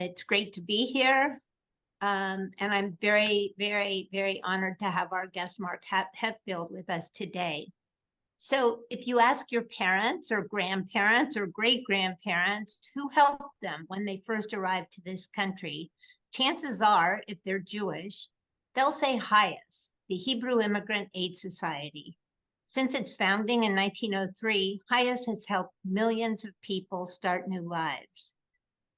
It's great to be here. And I'm very, very, very honored to have our guest, Mark Hetfield, with us today. So if you ask your parents or grandparents or great-grandparents who helped them when they first arrived to this country, chances are, if they're Jewish, they'll say HIAS, the Hebrew Immigrant Aid Society. Since its founding in 1903, HIAS has helped millions of people start new lives.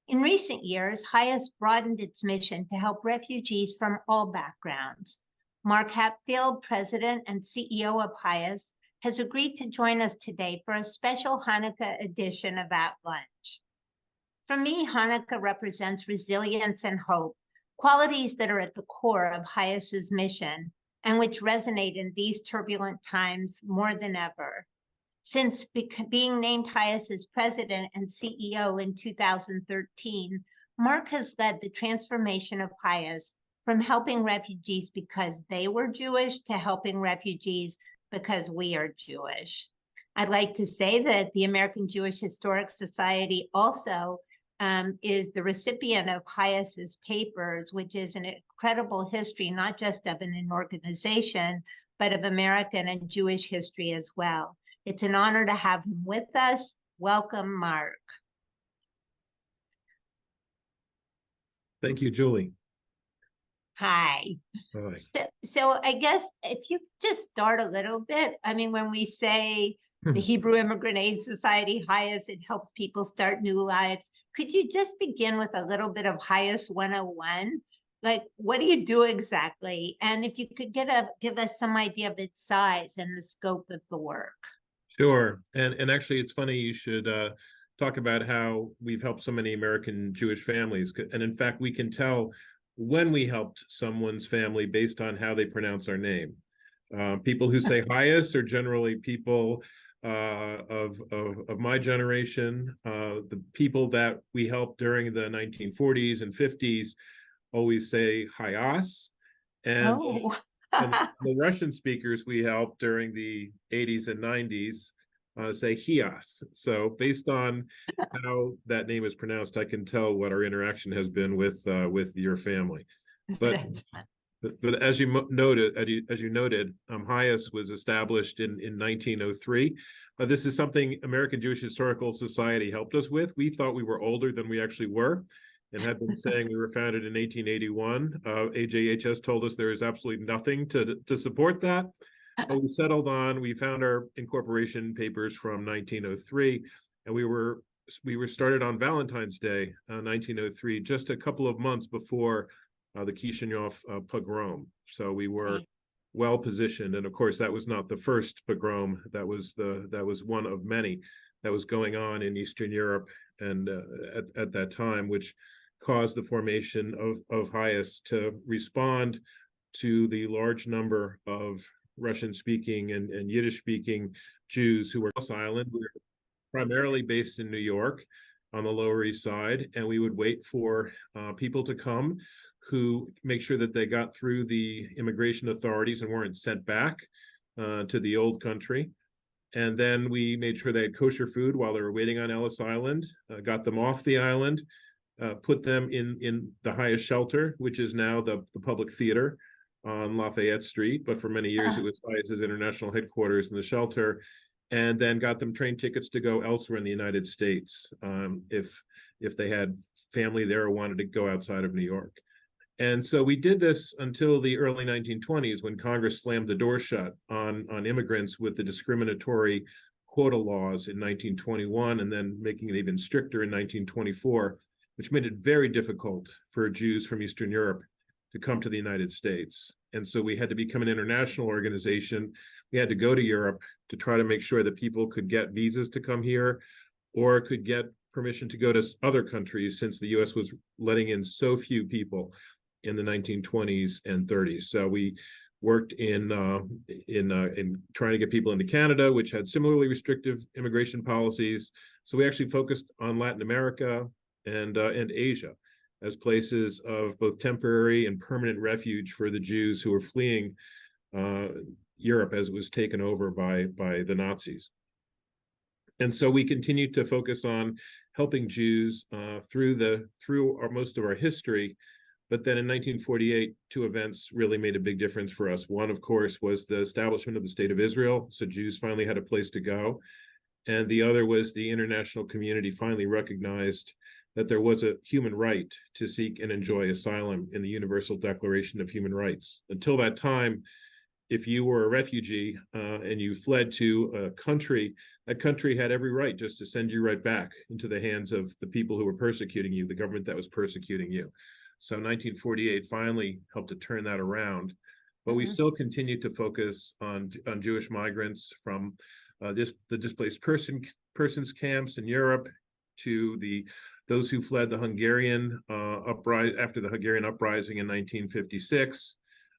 In recent years, HIAS broadened its mission to help refugees from all backgrounds. Mark Hetfield, President and CEO of HIAS, has agreed to join us today for a special Hanukkah edition of At Lunch. For me, Hanukkah represents resilience and hope, qualities that are at the core of HIAS's mission and which resonate in these turbulent times more than ever. Since being named HIAS's President and CEO in 2013, Mark has led the transformation of HIAS from helping refugees because they were Jewish to helping refugees because we are Jewish. I'd like to say that the American Jewish Historic Society also is the recipient of HIAS's papers, which is an incredible history, not just of an organization, but of American and Jewish history as well. It's an honor to have him with us. Welcome, Mark. Thank you, Julie. Hi. Hi. So I guess if you could just start a little bit, I mean, when we say the Hebrew Immigrant Aid Society, HIAS, it helps people start new lives. Could you just begin with a little bit of HIAS 101? Like, what do you do exactly? And if you could give us some idea of its size and the scope of the work. Sure. And actually, it's funny you should talk about how we've helped so many American Jewish families. And in fact, we can tell when we helped someone's family based on how they pronounce our name. People who say HIAS are generally people of my generation. The people that we helped during the 1940s and 50s always say HIAS. And, and the Russian speakers we helped during the 80s and 90s say HIAS. So based on how that name is pronounced, I can tell what our interaction has been with your family. But as you noted, HIAS was established in 1903. This is something American Jewish Historical Society helped us with. We thought we were older than we actually were, and had been saying we were founded in 1881. AJHS told us there is absolutely nothing to support that. But we settled on, we found our incorporation papers from 1903, and we were started on Valentine's Day, 1903, just a couple of months before the Kishinev pogrom. So we were well positioned, and of course that was not the first pogrom. That was one of many that was going on in Eastern Europe, and at that time, which caused the formation of HIAS to respond to the large number of Russian-speaking and Yiddish-speaking Jews who were on Ellis Island. We were primarily based in New York on the Lower East Side, and we would wait for people to come who make sure that they got through the immigration authorities and weren't sent back to the old country. And then we made sure they had kosher food while they were waiting on Ellis Island, got them off the island, put them in the HIAS shelter, which is now the public theater on Lafayette Street, but for many years it was HIAS's international headquarters in the shelter, and then got them train tickets to go elsewhere in the United States if they had family there or wanted to go outside of New York. And so we did this until the early 1920s, when Congress slammed the door shut on immigrants with the discriminatory quota laws in 1921, and then making it even stricter in 1924, which made it very difficult for Jews from Eastern Europe to come to the United States. And so we had to become an international organization. We had to go to Europe to try to make sure that people could get visas to come here or could get permission to go to other countries, since the US was letting in so few people in the 1920s and 30s. So we worked in trying to get people into Canada, which had similarly restrictive immigration policies. So we actually focused on Latin America and Asia as places of both temporary and permanent refuge for the Jews who were fleeing Europe as it was taken over by the Nazis. And so we continued to focus on helping Jews through most of our history. But then in 1948, two events really made a big difference for us. One, of course, was the establishment of the State of Israel, so Jews finally had a place to go. And the other was the international community finally recognized that there was a human right to seek and enjoy asylum in the Universal Declaration of Human Rights. Until that time, if you were a refugee and you fled to a country, that country had every right just to send you right back into the hands of the people who were persecuting you, the government that was persecuting you. So 1948 finally helped to turn that around. But we still continue to focus on Jewish migrants from the displaced persons camps in Europe to those who fled the Hungarian after the Hungarian uprising in 1956,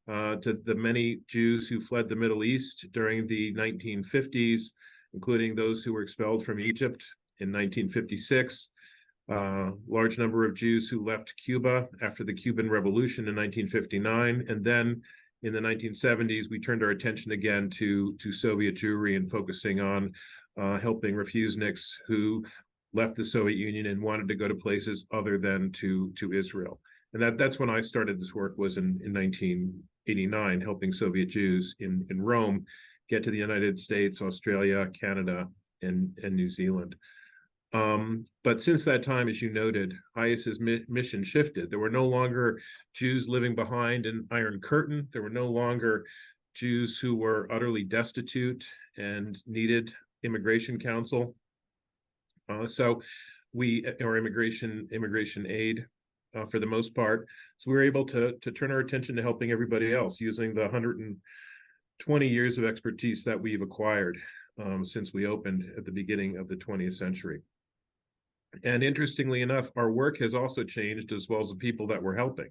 to the many Jews who fled the Middle East during the 1950s, including those who were expelled from Egypt in 1956. Large number of Jews who left Cuba after the Cuban Revolution in 1959, and then in the 1970s, we turned our attention again to Soviet Jewry and focusing on helping refuseniks who left the Soviet Union and wanted to go to places other than to Israel. And that's when I started this work, was in 1989, helping Soviet Jews in Rome get to the United States, Australia, Canada, and New Zealand. But since that time, as you noted, HIAS's mission shifted. There were no longer Jews living behind an Iron Curtain. There were no longer Jews who were utterly destitute and needed immigration counsel. Or immigration aid for the most part. So we were able to turn our attention to helping everybody else using the 120 years of expertise that we've acquired since we opened at the beginning of the 20th century. And interestingly enough, our work has also changed as well as the people that we're helping.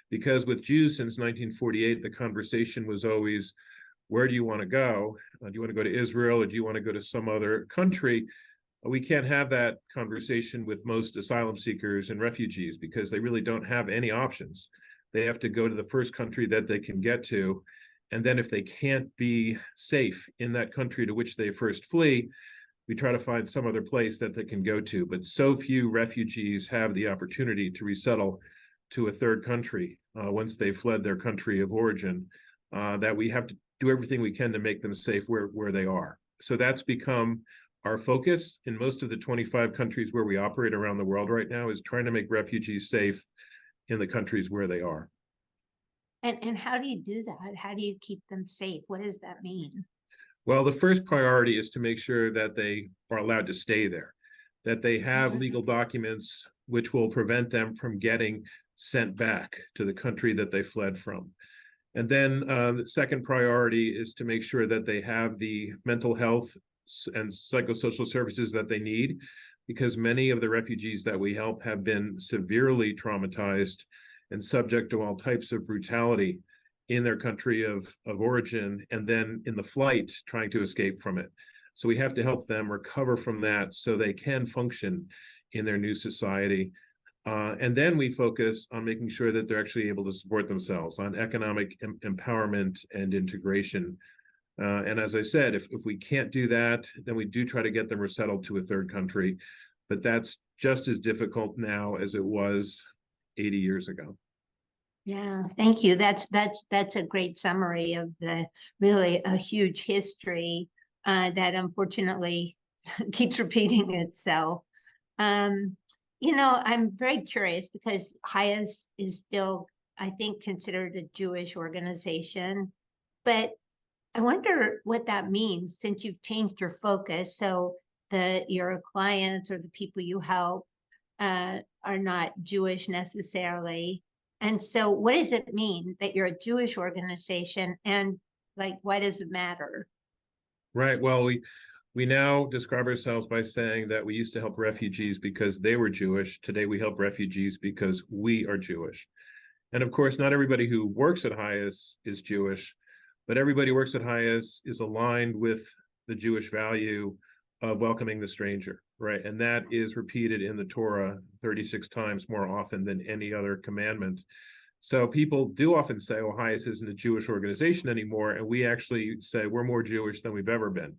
Because with Jews since 1948, the conversation was always, where do you want to go? Do you want to go to Israel, or do you want to go to some other country? We can't have that conversation with most asylum seekers and refugees because they really don't have any options. They have to go to the first country that they can get to. And then if they can't be safe in that country to which they first flee, we try to find some other place that they can go to. But so few refugees have the opportunity to resettle to a third country once they've fled their country of origin, that we have to do everything we can to make them safe where they are. So that's become our focus in most of the 25 countries where we operate around the world right now, is trying to make refugees safe in the countries where they are. And how do you do that? How do you keep them safe? What does that mean? Well, the first priority is to make sure that they are allowed to stay there, that they have legal documents which will prevent them from getting sent back to the country that they fled from. And then the second priority is to make sure that they have the mental health and psychosocial services that they need, because many of the refugees that we help have been severely traumatized and subject to all types of brutality in their country of origin, and then in the flight trying to escape from it. So we have to help them recover from that so they can function in their new society. And then we focus on making sure that they're actually able to support themselves, on economic empowerment and integration. And as I said, if we can't do that, then we do try to get them resettled to a third country. But that's just as difficult now as it was 80 years ago. Yeah, thank you. That's a great summary of the really a huge history that unfortunately keeps repeating itself. You know, I'm very curious because HIAS is still, I think, considered a Jewish organization, but I wonder what that means since you've changed your focus. So your clients or the people you help are not Jewish necessarily. And so what does it mean that you're a Jewish organization, and like, why does it matter? Right. Well, we now describe ourselves by saying that we used to help refugees because they were Jewish. Today we help refugees because we are Jewish. And of course, not everybody who works at HIAS is Jewish, but everybody who works at HIAS is aligned with the Jewish value of welcoming the stranger, right? And that is repeated in the Torah 36 times more often than any other commandment. So people do often say, oh, HIAS isn't a Jewish organization anymore. And we actually say we're more Jewish than we've ever been.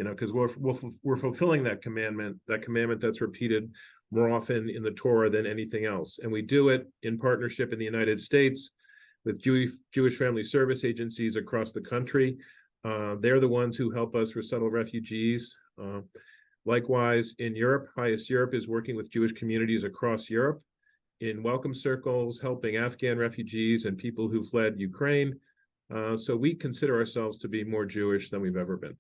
because we're fulfilling that commandment that's repeated more often in the Torah than anything else. And we do it in partnership in the United States with Jewish family service agencies across the country. They're the ones who help us resettle refugees. Likewise, in Europe, HIAS Europe is working with Jewish communities across Europe in welcome circles, helping Afghan refugees and people who fled Ukraine. So we consider ourselves to be more Jewish than we've ever been.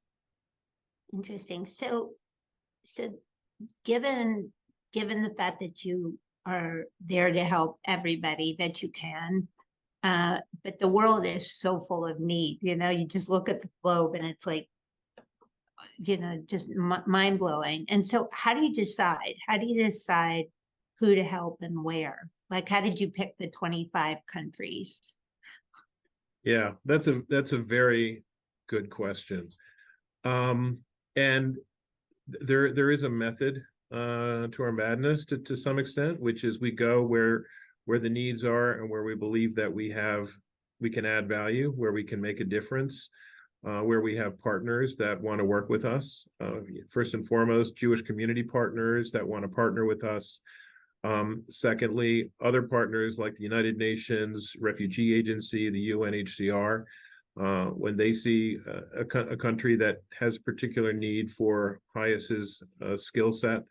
Interesting. So given the fact that you are there to help everybody that you can, but the world is so full of need, you just look at the globe and it's like, just mind blowing. And so how do you decide? Who to help and where? Like, how did you pick the 25 countries? Yeah, that's a very good question. And there is a method to our madness to some extent, which is we go where the needs are and where we believe that we can add value, where we can make a difference, where we have partners that want to work with us. First and foremost, Jewish community partners that want to partner with us. Secondly, other partners like the United Nations Refugee Agency, the UNHCR, when they see a country that has particular need for HIAS's skill set.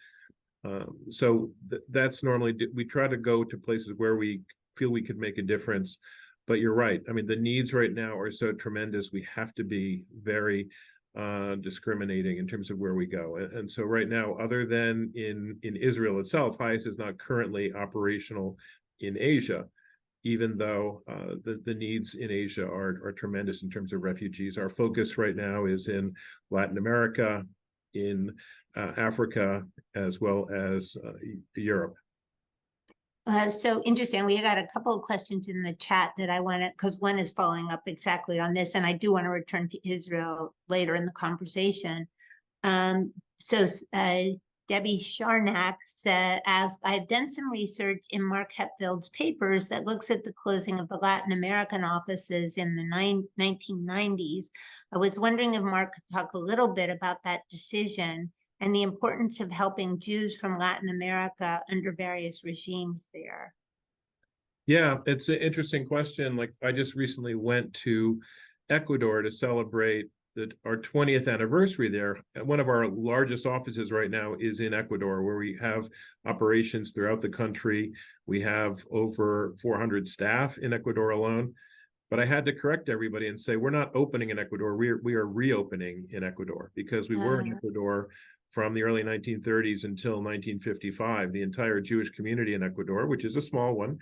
So that's normally, we try to go to places where we feel we could make a difference. But you're right. I mean, the needs right now are so tremendous. We have to be very discriminating in terms of where we go. And so right now, other than in Israel itself, HIAS is not currently operational in Asia, even though the needs in Asia are tremendous in terms of refugees. Our focus right now is in Latin America, in Africa, as well as Europe. So interesting. We got a couple of questions in the chat that I want to, because one is following up exactly on this, and I do want to return to Israel later in the conversation. Debbie Sharnak asked, I've done some research in Mark Hetfield's papers that looks at the closing of the Latin American offices in the 1990s. I was wondering if Mark could talk a little bit about that decision and the importance of helping Jews from Latin America under various regimes there. Yeah, it's an interesting question. Like, I just recently went to Ecuador to celebrate our 20th anniversary there. One of our largest offices right now is in Ecuador, where we have operations throughout the country. We have over 400 staff in Ecuador alone. But I had to correct everybody and say, we're not opening in Ecuador. We are reopening in Ecuador, because we were in Ecuador from the early 1930s until 1955. The entire Jewish community in Ecuador, which is a small one,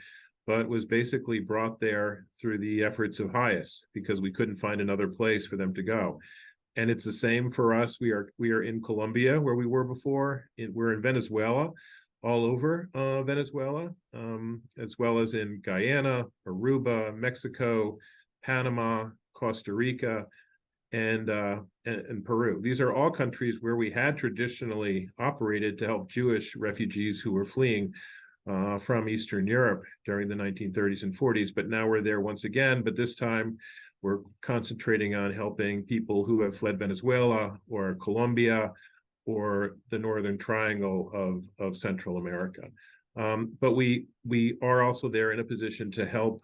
but was basically brought there through the efforts of HIAS, because we couldn't find another place for them to go. And it's the same for us. We are in Colombia, where we were before. We're in Venezuela, all over Venezuela, as well as in Guyana, Aruba, Mexico, Panama, Costa Rica, and Peru. These are all countries where we had traditionally operated to help Jewish refugees who were fleeing from Eastern Europe during the 1930s and 40s. But now we're there once again, but this time we're concentrating on helping people who have fled Venezuela or Colombia or the Northern Triangle of Central America. But we are also there in a position to help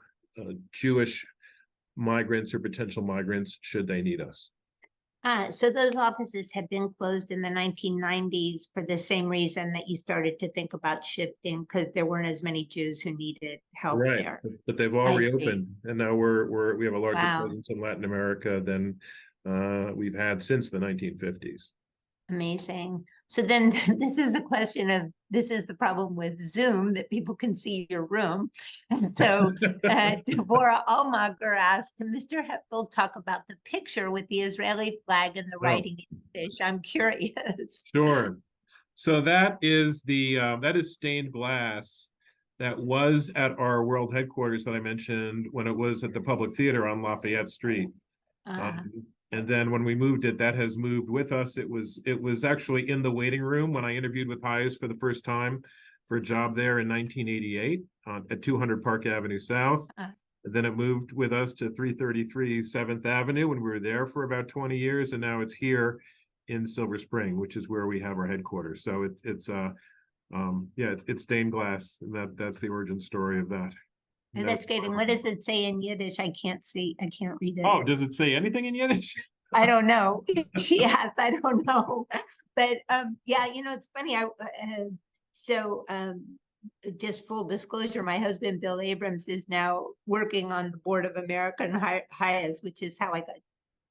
Jewish migrants or potential migrants should they need us. So those offices have been closed in the 1990s for the same reason that you started to think about shifting, because there weren't as many Jews who needed help there. But they've all reopened, and now we have a larger presence in Latin America than we've had since the 1950s. Amazing. So then this is a question of, this is the problem with Zoom, that people can see your room. And so Deborah Almager asked, can Mr. Hetfield talk about the picture with the Israeli flag and the writing in fish? I'm curious. Sure. So that is stained glass that was at our world headquarters that I mentioned when it was at the Public Theater on Lafayette Street. And then when we moved it, that has moved with us. It was actually in the waiting room when I interviewed with HIAS for the first time for a job there in 1988 at 200 Park Avenue South. And then it moved with us to 333 7th Avenue when we were there for about 20 years. And now it's here in Silver Spring, which is where we have our headquarters. So it's stained glass. That's the origin story of that. And that's great. And what does it say in Yiddish? I can't read it. Oh, does it say anything in Yiddish? I don't know. Yes, I don't know. But yeah, it's funny. Just full disclosure, my husband, Bill Abrams, is now working on the board of American HIAS, which is how I got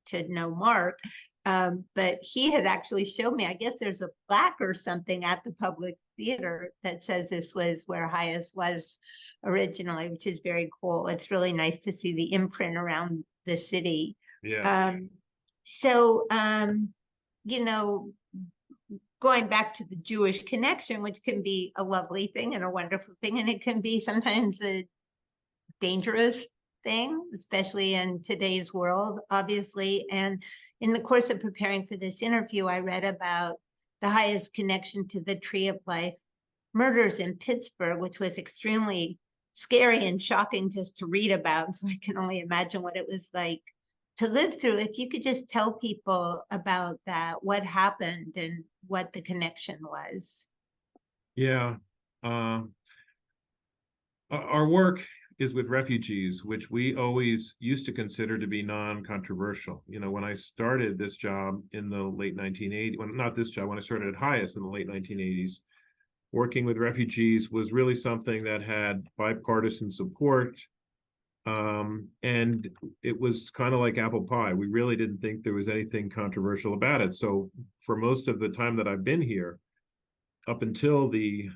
to know Mark. But he had actually showed me, I guess there's a plaque or something at the public theater that says this was where HIAS was originally, which is very cool. It's really nice to see the imprint around the city. Yes. Going back to the Jewish connection, which can be a lovely thing and a wonderful thing, and it can be sometimes a dangerous thing, especially in today's world, obviously. And in the course of preparing for this interview, I read about the highest connection to the Tree of Life murders in Pittsburgh, which was extremely scary and shocking just to read about. So I can only imagine what it was like to live through. If you could just tell people about that, what happened and what the connection was. Yeah. Our work is with refugees, which we always used to consider to be non-controversial. When I started this job in the late 1980s, not this job, when I started at HIAS in the late 1980s, working with refugees was really something that had bipartisan support. And it was kind of like apple pie. We really didn't think there was anything controversial about it. So for most of the time that I've been here, up until the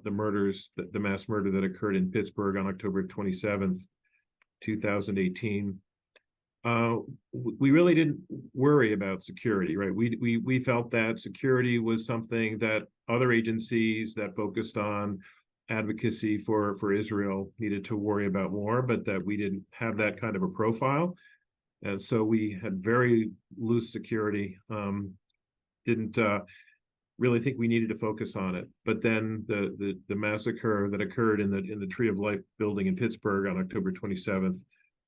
murders, the mass murder that occurred in Pittsburgh on October 27th, 2018, we really didn't worry about security, right? We felt that security was something that other agencies that focused on advocacy for Israel needed to worry about more, but that we didn't have that kind of a profile. And so we had very loose security, didn't really think we needed to focus on it. But then the massacre that occurred in the Tree of Life building in Pittsburgh on October 27th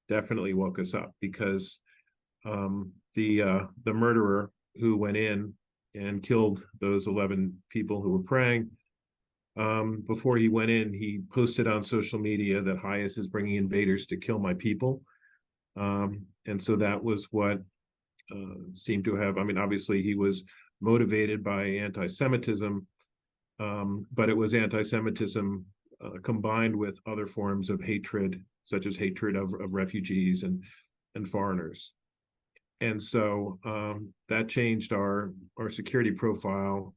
definitely woke us up, because the murderer who went in and killed those 11 people who were praying, before he went in, he posted on social media that HIAS is bringing invaders to kill my people. And so that was what seemed to have, obviously he was motivated by anti-Semitism, but it was anti-Semitism combined with other forms of hatred, such as hatred of refugees and foreigners. And so that changed our security profile,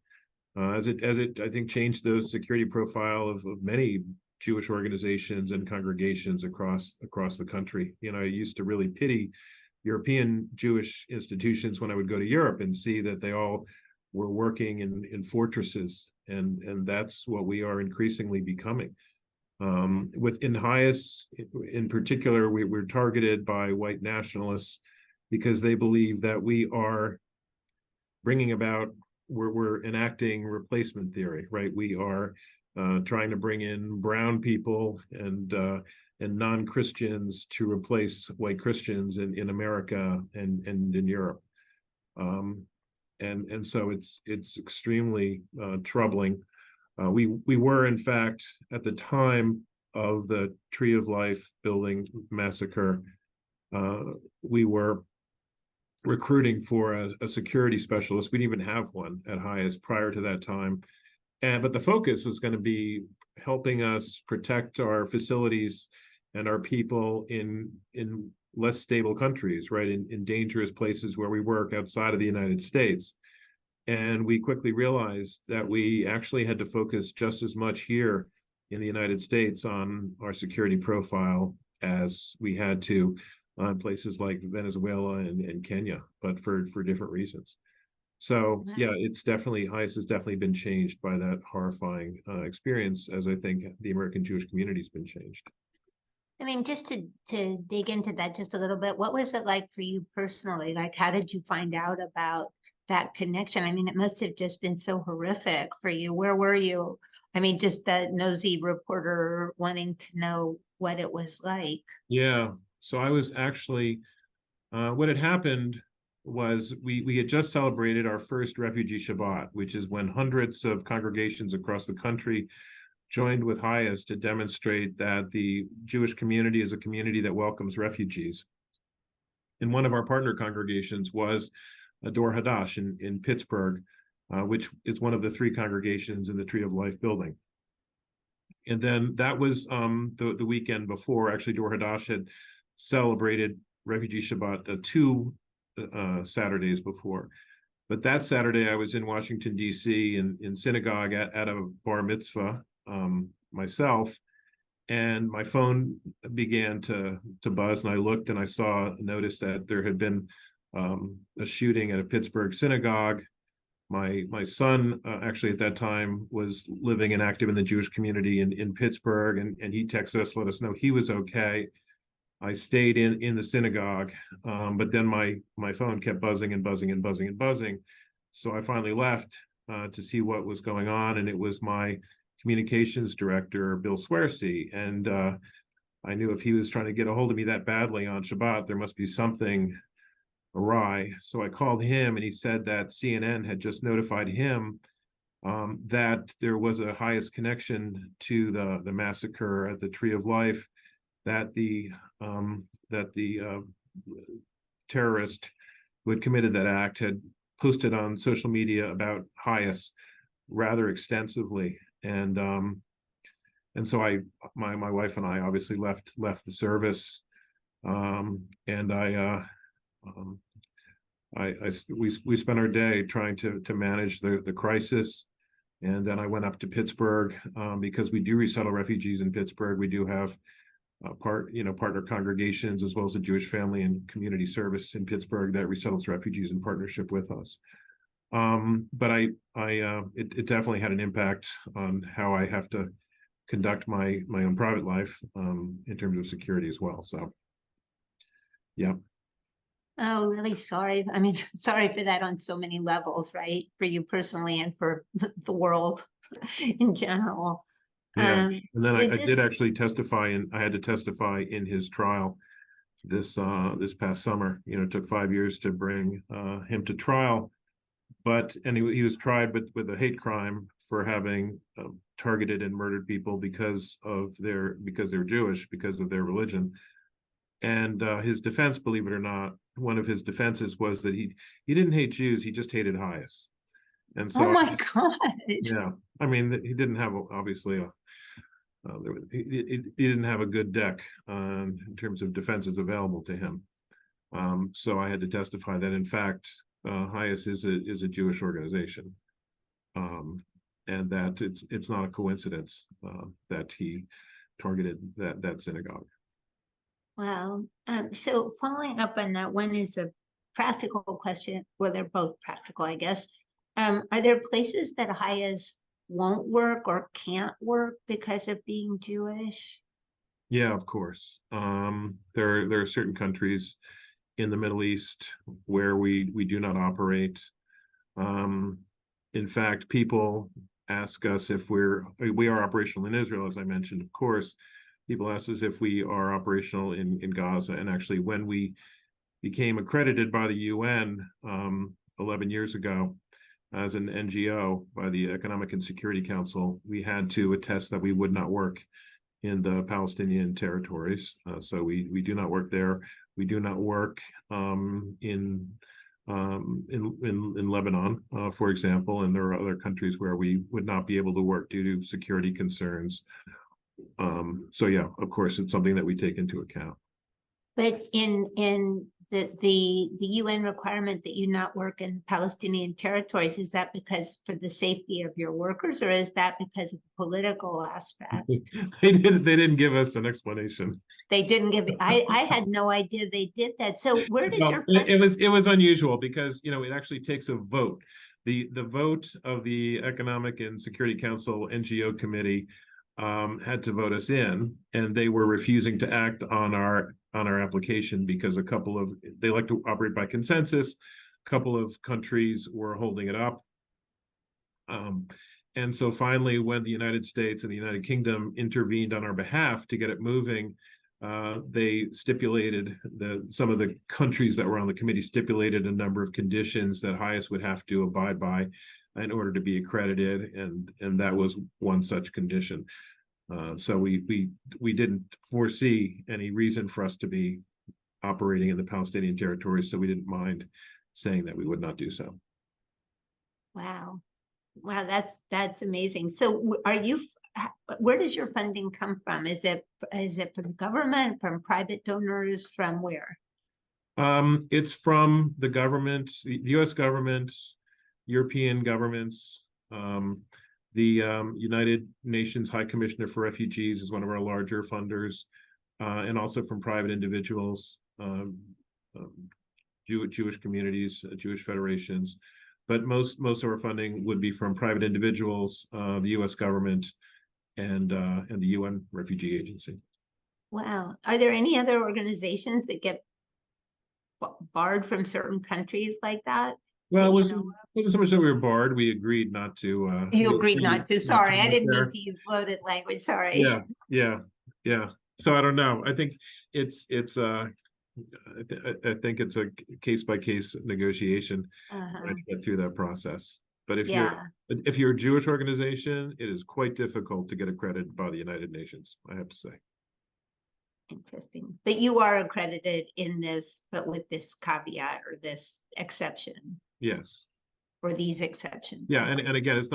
as it I think changed the security profile of many Jewish organizations and congregations across the country. I used to really pity European Jewish institutions when I would go to Europe and see that they all were working in fortresses, and that's what we are increasingly becoming. Within HIAS, in particular, we're targeted by white nationalists because they believe that we are bringing about, we're enacting replacement theory, right? We are trying to bring in brown people and non-Christians to replace white Christians in America and in Europe. And so it's extremely troubling. We were, in fact, at the time of the Tree of Life building massacre, we were recruiting for a security specialist. We didn't even have one at HIAS prior to that time. But the focus was going to be helping us protect our facilities and our people in less stable countries, right? In dangerous places where we work outside of the United States. And we quickly realized that we actually had to focus just as much here in the United States on our security profile as we had to on places like Venezuela and Kenya, but for different reasons. So yeah, it's definitely, HIAS has definitely been changed by that horrifying experience, as I think the American Jewish community has been changed. Just to dig into that just a little bit, what was it like for you personally? Like, how did you find out about that connection? It must have just been so horrific for you. Where were you? Just that nosy reporter wanting to know what it was like. Yeah. So I was actually, what had happened was we had just celebrated our first Refugee Shabbat, which is when hundreds of congregations across the country joined with HIAS to demonstrate that the Jewish community is a community that welcomes refugees. And one of our partner congregations was Dor Hadash in Pittsburgh, which is one of the 3 congregations in the Tree of Life building. And then that was the weekend before. Actually, Dor Hadash had celebrated Refugee Shabbat 2 Saturdays before. But that Saturday, I was in Washington, D.C. in synagogue at a bar mitzvah myself, and my phone began to buzz, and I looked and I noticed that there had been a shooting at a Pittsburgh synagogue. My son actually at that time was living and active in the Jewish community in Pittsburgh, and he texted us, let us know he was okay. I stayed in the synagogue, but then my phone kept buzzing and buzzing and buzzing and buzzing. So I finally left to see what was going on, and it was my communications director, Bill Swersey. And I knew if he was trying to get a hold of me that badly on Shabbat, there must be something awry. So I called him, and he said that CNN had just notified him that there was a HIAS connection to the massacre at the Tree of Life, that the terrorist who had committed that act had posted on social media about HIAS rather extensively. And so my wife and I obviously left the service, and we spent our day trying to manage the crisis. And then I went up to Pittsburgh because we do resettle refugees in Pittsburgh. We do have partner congregations, as well as the Jewish Family and Community Service in Pittsburgh that resettles refugees in partnership with us. But it definitely had an impact on how I have to conduct my own private life in terms of security as well. So, yeah. Oh, really sorry. I mean, sorry for that on so many levels, right? For you personally and for the world in general. Yeah, and then I did actually testify, and I had to testify in his trial this past summer. It took 5 years to bring him to trial, but he was tried with a hate crime for having targeted and murdered people because they're Jewish, because of their religion. And his defense, believe it or not, one of his defenses was that he didn't hate Jews, he just hated HIAS. And so, oh my God. Yeah, I mean, he didn't have obviously he didn't have a good deck in terms of defenses available to him. So I had to testify that, in fact, HIAS is a Jewish organization, and that it's not a coincidence that he targeted that synagogue. Wow. So following up on that, one is a practical question. Well, they're both practical, I guess. Are there places that HIAS won't work or can't work because of being Jewish? Yeah, of course. There are certain countries in the Middle East where we do not operate. In fact, people ask us if we are operational in Israel, as I mentioned, of course. People ask us if we are operational in Gaza. And actually, when we became accredited by the UN 11 years ago as an NGO by the Economic and Security Council, we had to attest that we would not work in the Palestinian territories. So we do not work there. We do not work in Lebanon, for example, and there are other countries where we would not be able to work due to security concerns. So yeah, of course, it's something that we take into account. But in the UN requirement that you not work in Palestinian territories, is that because for the safety of your workers, or is that because of the political aspect? They didn't give us an explanation. They didn't give it. I had no idea they did that. So where did your it was unusual because it actually takes a vote. The vote of the Economic and Security Council NGO committee had to vote us in, and they were refusing to act on our application because they like to operate by consensus. A couple of countries were holding it up. And so finally, when the United States and the United Kingdom intervened on our behalf to get it moving, they stipulated some of the countries that were on the committee stipulated a number of conditions that HIAS would have to abide by in order to be accredited, and that was one such condition. So we didn't foresee any reason for us to be operating in the Palestinian territories, so we didn't mind saying that we would not do so. Wow. Wow, that's amazing. So where does your funding come from? Is it from the government, from private donors, from where? It's from the government, the U.S. government, European governments. The United Nations High Commissioner for Refugees is one of our larger funders, and also from private individuals, Jewish communities, Jewish federations. But most of our funding would be from private individuals, the U.S. government, and the UN Refugee Agency. Wow. Are there any other organizations that get barred from certain countries like that? Well, it wasn't so much that we were barred. We agreed not to. You agreed not to. Sorry, I didn't mean to use loaded language. Sorry. Yeah. So I don't know. I think it's I think it's a case-by-case negotiation to get through that process. But if you're a Jewish organization, it is quite difficult to get accredited by the United Nations, I have to say. Interesting. But you are accredited in this, but with this caveat or this exception. Yes. Or these exceptions. Yeah, and again, it's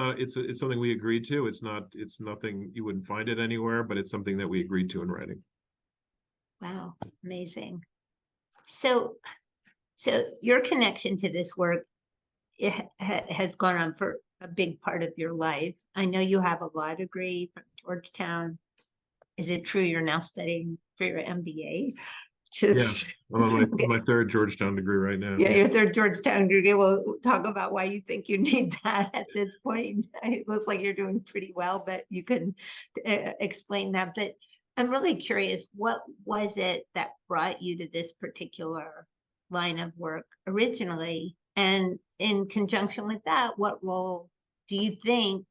something we agreed to. It's nothing, you wouldn't find it anywhere, but it's something that we agreed to in writing. Wow, amazing. So your connection to this work, it has gone on for a big part of your life. I know you have a law degree from Georgetown. Is it true you're now studying for your MBA? Yeah, I'm on my third Georgetown degree right now. Yeah, your third Georgetown degree. We'll talk about why you think you need that at this point. It looks like you're doing pretty well, but you can explain that. But I'm really curious, what was it that brought you to this particular line of work originally? And in conjunction with that, what role do you think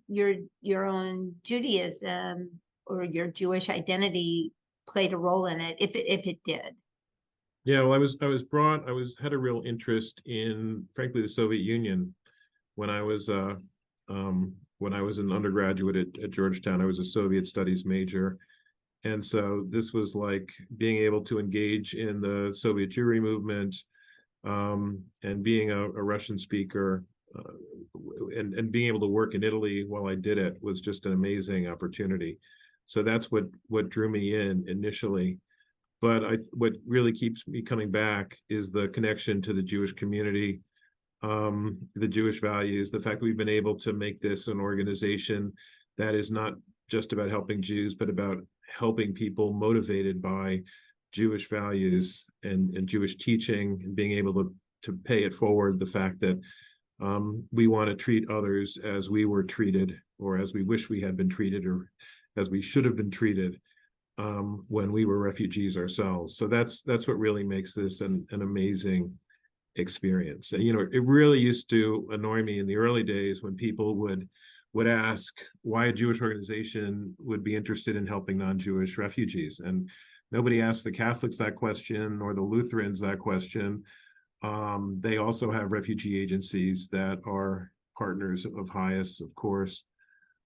your own Judaism or your Jewish identity played a role in it, if it did? Yeah, well, I had a real interest in, frankly, the Soviet Union when I was an undergraduate at Georgetown. I was a Soviet studies major, and so this was like being able to engage in the Soviet Jewry movement, and being a Russian speaker, and being able to work in Italy while I did it was just an amazing opportunity. So that's what drew me in initially. But what really keeps me coming back is the connection to the Jewish community, the Jewish values, the fact that we've been able to make this an organization that is not just about helping Jews, but about helping people motivated by Jewish values and Jewish teaching, and being able to pay it forward, the fact that we want to treat others as we were treated, or as we wish we had been treated, or as we should have been treated when we were refugees ourselves. So that's what really makes this an amazing experience. And it really used to annoy me in the early days when people would ask why a Jewish organization would be interested in helping non-Jewish refugees, and nobody asked the Catholics that question or the Lutherans that question. They also have refugee agencies that are partners of HIAS, of course.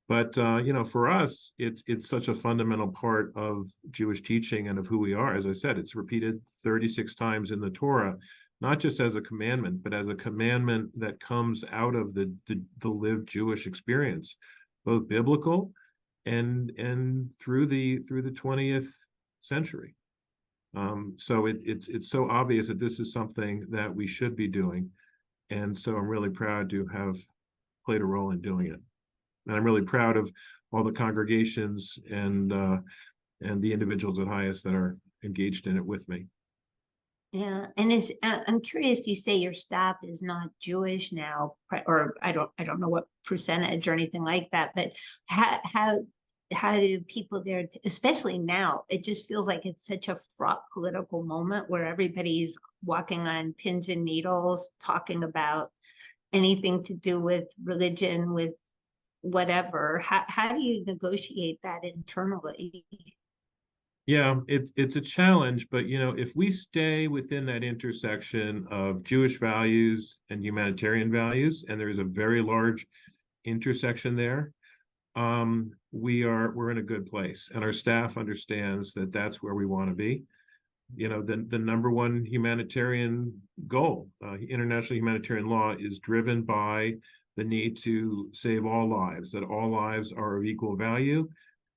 But for us, it's such a fundamental part of Jewish teaching and of who we are. As I said, it's repeated 36 times in the Torah, not just as a commandment, but as a commandment that comes out of the lived Jewish experience, both biblical and through the 20th century. So it's so obvious that this is something that we should be doing, and so I'm really proud to have played a role in doing it. And I'm really proud of all the congregations and the individuals at HIAS that are engaged in it with me. Yeah, and I'm curious. You say your staff is not Jewish now, or I don't know what percentage or anything like that. But how do people there, especially now, it just feels like it's such a fraught political moment where everybody's walking on pins and needles, talking about anything to do with religion, with whatever. How do you negotiate that internally? Yeah, it's a challenge, but if we stay within that intersection of Jewish values and humanitarian values, and there's a very large intersection there, we're in a good place, and our staff understands that that's where we want to be. The number one humanitarian goal, international humanitarian law, is driven by the need to save all lives, that all lives are of equal value,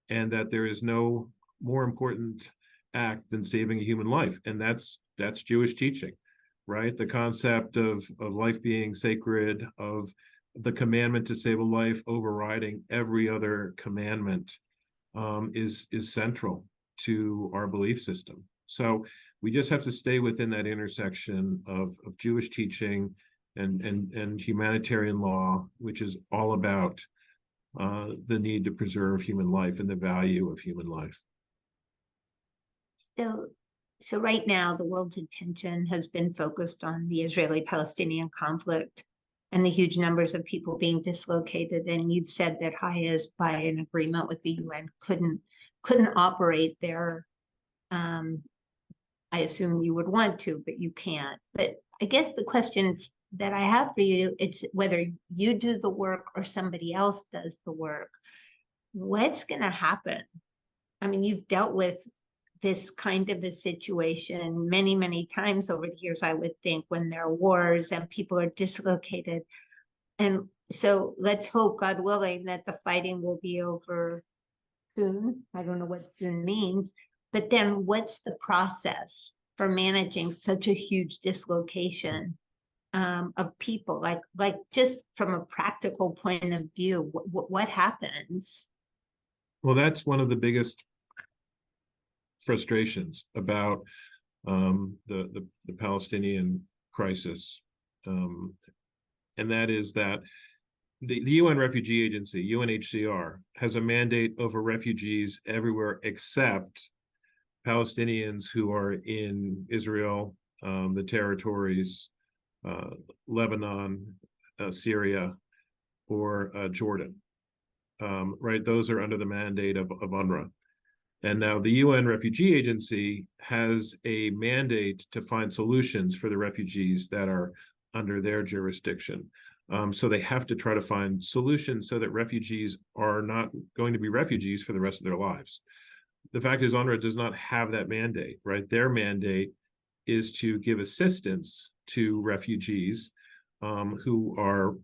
and that there is no more important act than saving a human life. And that's Jewish teaching, right? The concept of life being sacred, of the commandment to save a life overriding every other commandment, is central to our belief system. So we just have to stay within that intersection of Jewish teaching and humanitarian law, which is all about the need to preserve human life and the value of human life. So right now, the world's attention has been focused on the Israeli-Palestinian conflict and the huge numbers of people being dislocated. And you've said that HIAS, by an agreement with the UN, couldn't operate there. I assume you would want to, but you can't. But I guess the questions that I have for you, it's whether you do the work or somebody else does the work. What's going to happen? I mean, you've dealt with this kind of a situation many, many times over the years, I would think, when there are wars and people are dislocated. And so let's hope, God willing, that the fighting will be over soon. I don't know what soon means, but then what's the process for managing such a huge dislocation of people? Like just from a practical point of view, what happens? Well, that's one of the biggest frustrations about the Palestinian crisis, and that is that the UN Refugee Agency, UNHCR, has a mandate over refugees everywhere except Palestinians who are in Israel, the territories, Lebanon, Syria, or Jordan. Right, those are under the mandate of UNRWA. And now the UN Refugee Agency has a mandate to find solutions for the refugees that are under their jurisdiction. So they have to try to find solutions so that refugees are not going to be refugees for the rest of their lives. The fact is, UNRWA does not have that mandate, right? Their mandate is to give assistance to refugees who are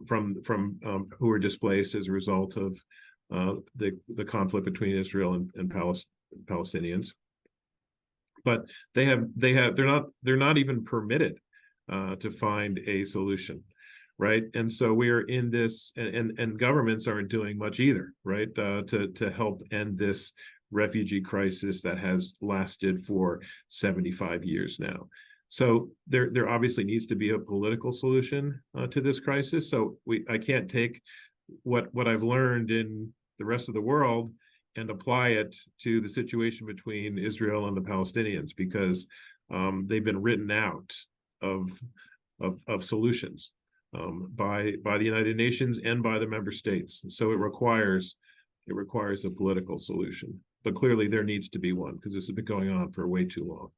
who are displaced as a result of the conflict between Israel and Palestinians. But they're not even permitted to find a solution, right? And so we are in this, and governments aren't doing much either, right? To help end this refugee crisis that has lasted for 75 years now. So there obviously needs to be a political solution to this crisis. So I can't take what I've learned in the rest of the world and apply it to the situation between Israel and the Palestinians, because they've been written out of solutions by the United Nations and by the member states. So it requires a political solution. But clearly there needs to be one, because this has been going on for way too long.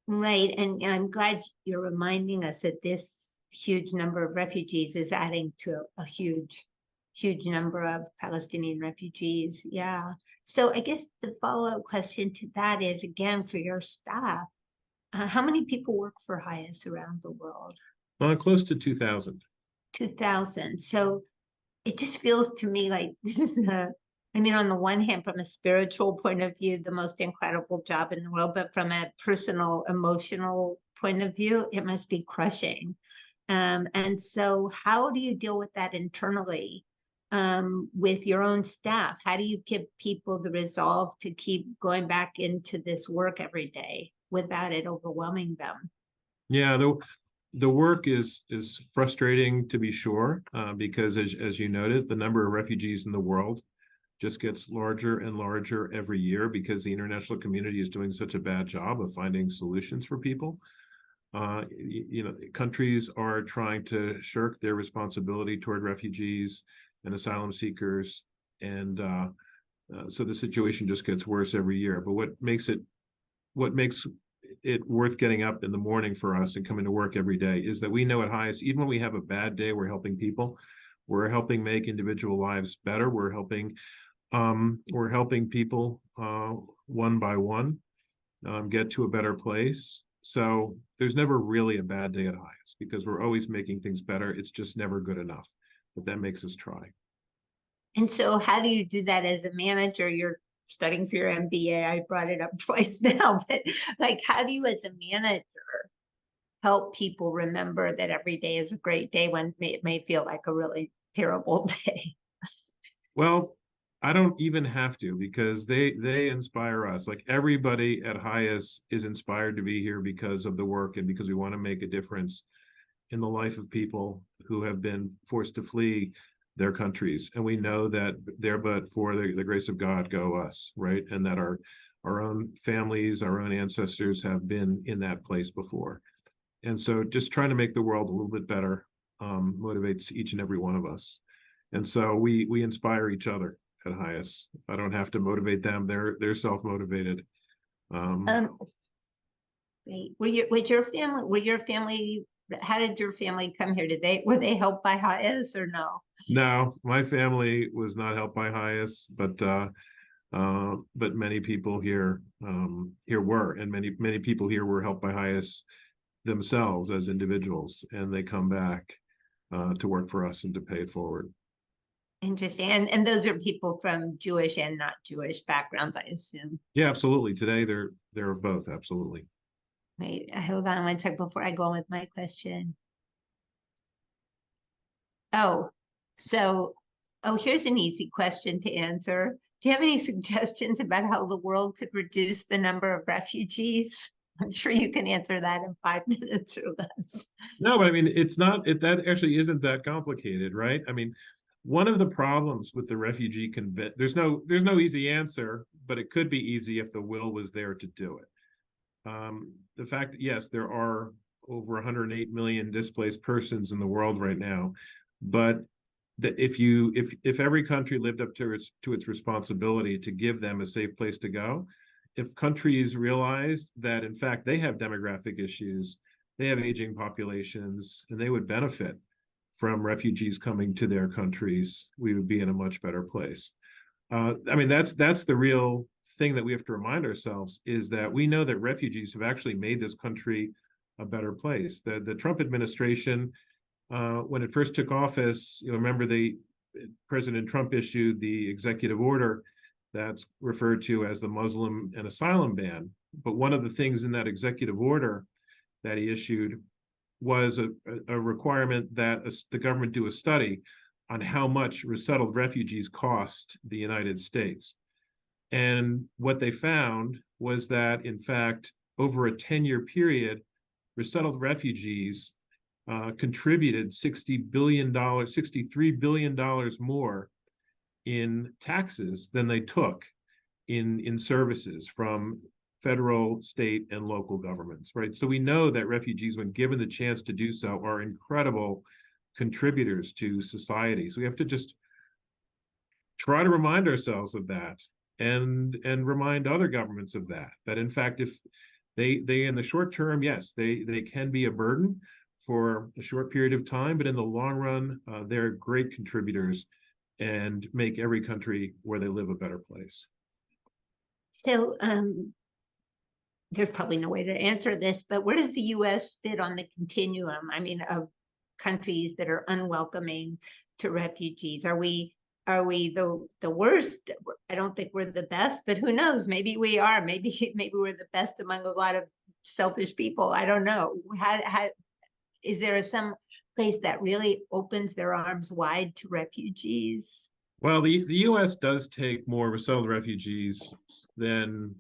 Right. And I'm glad you're reminding us that this huge number of refugees is adding to a huge number of Palestinian refugees. Yeah. So I guess the follow-up question to that is, again, for your staff, how many people work for HIAS around the world? Close to 2,000. 2,000. So it just feels to me like this is I mean, on the one hand, from a spiritual point of view, the most incredible job in the world, but from a personal, emotional point of view, it must be crushing. And so how do you deal with that internally with your own staff? How do you give people the resolve to keep going back into this work every day without it overwhelming them? Yeah, the work is frustrating, to be sure, because as you noted, the number of refugees in the world just gets larger and larger every year, because the international community is doing such a bad job of finding solutions for people. Countries are trying to shirk their responsibility toward refugees and asylum seekers, and So the situation just gets worse every year. But what makes it worth getting up in the morning for us and coming to work every day is that we know at HIAS, even when we have a bad day, we're helping people. We're helping make individual lives better. We're helping people one by one get to a better place. So there's never really a bad day at HIAS because we're always making things better. It's just never good enough, but that makes us try. And so how do you do that as a manager? You're studying for your MBA. I brought it up twice now, but like, how do you as a manager help people remember that every day is a great day when it may feel like a really terrible day? Well, I don't even have to because they inspire us. Like everybody at HIAS is inspired to be here because of the work and because we want to make a difference in the life of people who have been forced to flee their countries. And we know that there, but for the grace of God, go us, right? And that our own families, our own ancestors have been in that place before. And so just trying to make the world a little bit better motivates each and every one of us. And so we inspire each other at HIAS. I don't have to motivate them. They're self-motivated. Great. With your family, how did your family come here? Were they helped by HIAS or no? No, my family was not helped by HIAS, but many people here were, and many people here were helped by HIAS themselves as individuals, and they come back to work for us and to pay it forward. Interesting. And those are people from Jewish and not Jewish backgrounds, I assume. Yeah, absolutely. Today they're both, absolutely. Wait, hold on one sec before I go on with my question. Oh, here's an easy question to answer. Do you have any suggestions about how the world could reduce the number of refugees? I'm sure you can answer that in 5 minutes or less. No, but I mean, that actually isn't that complicated, right? I mean, one of the problems with the refugee there's no easy answer, but it could be easy if the will was there to do it. The fact, yes, there are over 108 million displaced persons in the world right now, but that if every country lived up to its responsibility to give them a safe place to go, if countries realized that in fact they have demographic issues, they have aging populations, and they would benefit from refugees coming to their countries, we would be in a much better place. I mean, that's the real thing that we have to remind ourselves is that we know that refugees have actually made this country a better place. The Trump administration, when it first took office, remember President Trump issued the executive order that's referred to as the Muslim and asylum ban. But one of the things in that executive order that he issued was a requirement that the government do a study on how much resettled refugees cost the United States. And what they found was that, in fact, over a 10-year period, resettled refugees contributed $63 billion more in taxes than they took in services from federal, state, and local governments, right? So we know that refugees, when given the chance to do so, are incredible contributors to society. So we have to just try to remind ourselves of that and remind other governments of that in fact, if they in the short term, yes, they can be a burden for a short period of time, but in the long run, they're great contributors and make every country where they live a better place. So there's probably no way to answer this, but where does the U.S. fit on the continuum? I mean, of countries that are unwelcoming to refugees? Are we the worst? I don't think we're the best, but who knows? Maybe we are. Maybe we're the best among a lot of selfish people. I don't know. How is there some place that really opens their arms wide to refugees? Well, the U.S. does take more resettled refugees than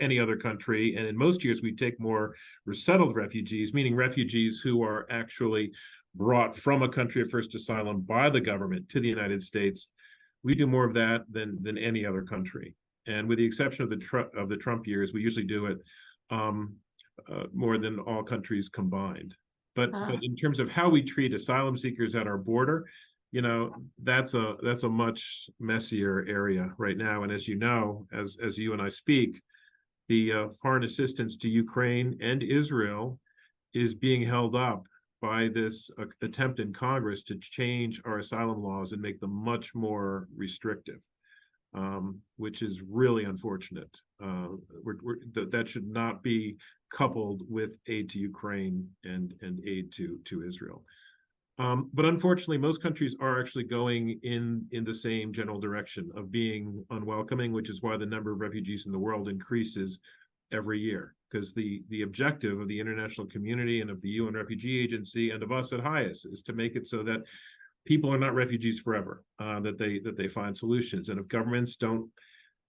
any other country. And in most years, we take more resettled refugees, meaning refugees who are actually brought from a country of first asylum by the government to the United States. We do more of that than any other country. And with the exception of the Trump years, we usually do it more than all countries combined. But in terms of how we treat asylum seekers at our border, that's a much messier area right now. And as you know, as you and I speak, the foreign assistance to Ukraine and Israel is being held up by this attempt in Congress to change our asylum laws and make them much more restrictive, which is really unfortunate. That should not be coupled with aid to Ukraine and aid to Israel. But unfortunately, most countries are actually going in the same general direction of being unwelcoming, which is why the number of refugees in the world increases every year, because the objective of the international community and of the UN Refugee Agency and of us at HIAS is to make it so that people are not refugees forever, that they find solutions. And if governments don't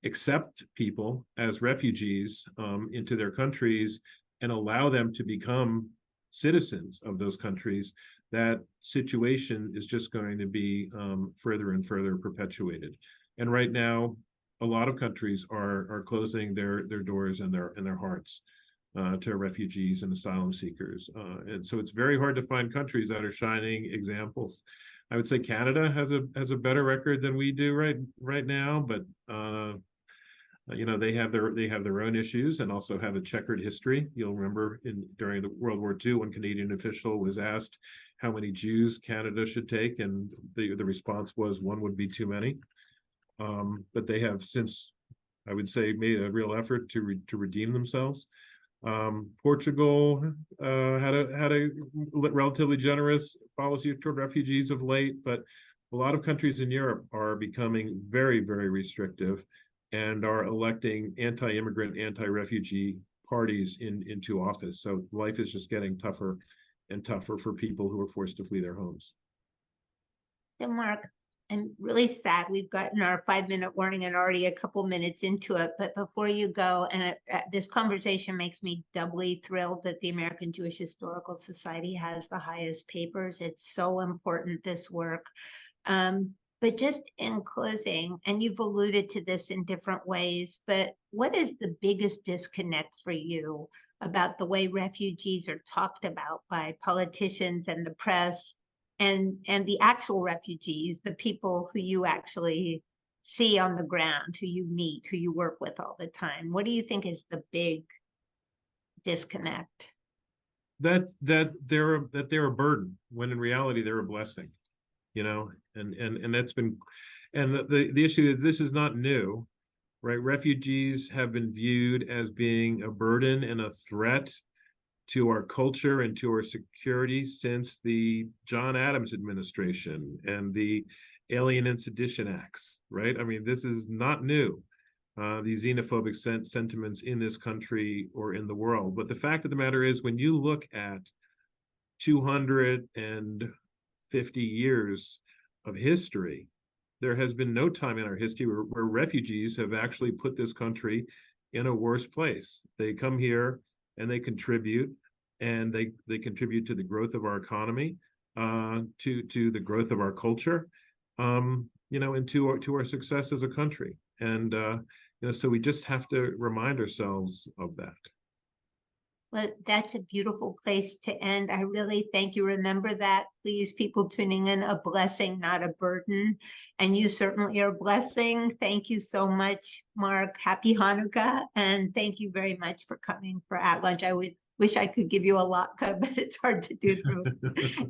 accept people as refugees into their countries and allow them to become citizens of those countries, that situation is just going to be further and further perpetuated. And right now, a lot of countries are closing their doors and their hearts to refugees and asylum seekers. And so it's very hard to find countries that are shining examples. I would say Canada has a better record than we do right now, but they have their own issues and also have a checkered history. You'll remember during the World War II, one Canadian official was asked how many Jews Canada should take, and the response was one would be too many. But they have since, I would say, made a real effort to redeem themselves. Portugal had a relatively generous policy toward refugees of late, but a lot of countries in Europe are becoming very, very restrictive and are electing anti-immigrant, anti-refugee parties into office. So life is just getting tougher and tougher for people who are forced to flee their homes. So Mark, I'm really sad we've gotten our 5-minute warning and already a couple minutes into it. But before you go, and this conversation makes me doubly thrilled that the American Jewish Historical Society has the HIAS papers. It's so important, this work. But just in closing, and you've alluded to this in different ways, but what is the biggest disconnect for you about the way refugees are talked about by politicians and the press, and the actual refugees, the people who you actually see on the ground, who you meet, who you work with all the time? What do you think is the big disconnect? That they're a burden, when in reality they're a blessing, and that's been, and the issue is this is not new, right? Refugees have been viewed as being a burden and a threat to our culture and to our security since the John Adams administration and the Alien and Sedition Acts, right? I mean, this is not new, these xenophobic sentiments in this country or in the world. But the fact of the matter is, when you look at 250 years of history, there has been no time in our history where refugees have actually put this country in a worse place. They come here and they contribute, and they contribute to the growth of our economy, to the growth of our culture, and to our success as a country. And so we just have to remind ourselves of that. Well, that's a beautiful place to end. I really thank you. Remember that, please, people tuning in, a blessing, not a burden. And you certainly are a blessing. Thank you so much, Mark. Happy Hanukkah. And thank you very much for coming for At Lunch. I would wish I could give you a latke, but it's hard to do through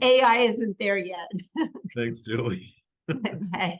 AI isn't there yet. Thanks, Julie. Bye.